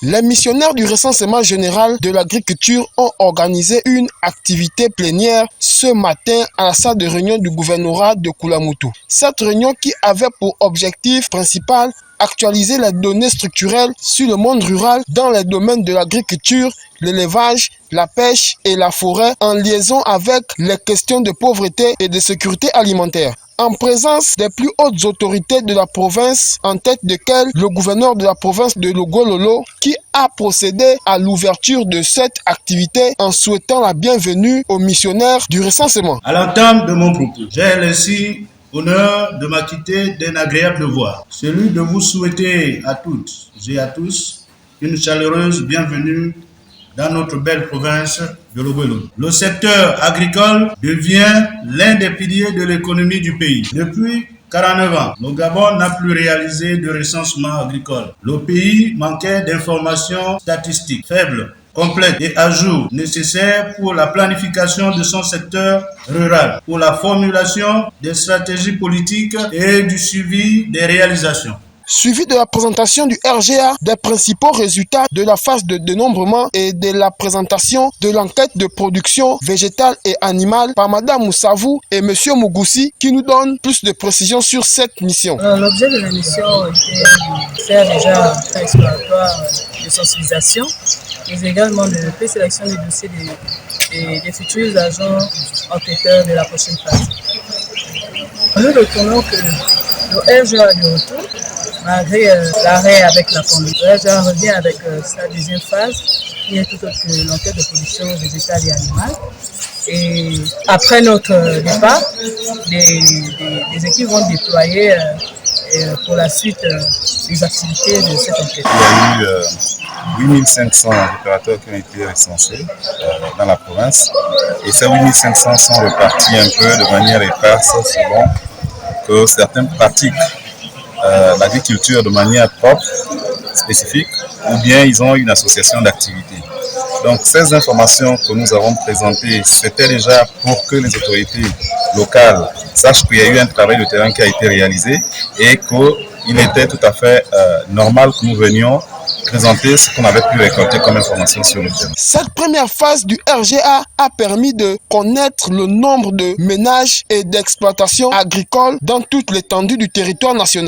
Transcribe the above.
Les missionnaires du recensement général de l'agriculture ont organisé une activité plénière ce matin à la salle de réunion du gouvernorat de Koulamoutou. Cette réunion qui avait pour objectif principal actualiser les données structurelles sur le monde rural dans les domaines de l'agriculture, l'élevage, la pêche et la forêt en liaison avec les questions de pauvreté et de sécurité alimentaire. En présence des plus hautes autorités de la province, en tête desquelles le gouverneur de la province de Logololo, qui a procédé à l'ouverture de cette activité en souhaitant la bienvenue aux missionnaires du recensement. À l'entame de mon propos, j'ai laissé honneur de m'acquitter d'un agréable devoir, celui de vous souhaiter à toutes et à tous une chaleureuse bienvenue dans notre belle province de Logololo. Le secteur agricole devient l'un des piliers de l'économie du pays. Depuis 49 ans, le Gabon n'a plus réalisé de recensement agricole. Le pays manquait d'informations statistiques faibles, complètes et à jour, nécessaires pour la planification de son secteur rural, pour la formulation des stratégies politiques et du suivi des réalisations. Suivi de la présentation du RGA, des principaux résultats de la phase de dénombrement et de la présentation de l'enquête de production végétale et animale par Madame Moussavou et Monsieur Mougoussi qui nous donnent plus de précisions sur cette mission. L'objet de la mission était de faire déjà un cas exploratoire de sensibilisation, mais également de présélection des dossiers des futurs agents enquêteurs de la prochaine phase. Nous retenons que le RGA est de retour, malgré l'arrêt avec la pandémie. Le RGA revient avec sa deuxième phase, qui est tout autre que l'enquête de production végétale et animale. Et après notre départ, des équipes vont déployer pour la suite les activités de cette enquête. Il y a eu 8500 opérateurs qui ont été recensés dans la province. Et ces 8500 sont repartis un peu de manière éparse selon que certains pratiquent l'agriculture de manière propre, spécifique, ou bien ils ont une association d'activités. Donc ces informations que nous avons présentées, c'était déjà pour que les autorités locales sachent qu'il y a eu un travail de terrain qui a été réalisé et qu'il était tout à fait normal que nous venions présenter ce qu'on avait pu récolter comme information sur le terrain. Cette première phase du RGA a permis de connaître le nombre de ménages et d'exploitations agricoles dans toute l'étendue du territoire national.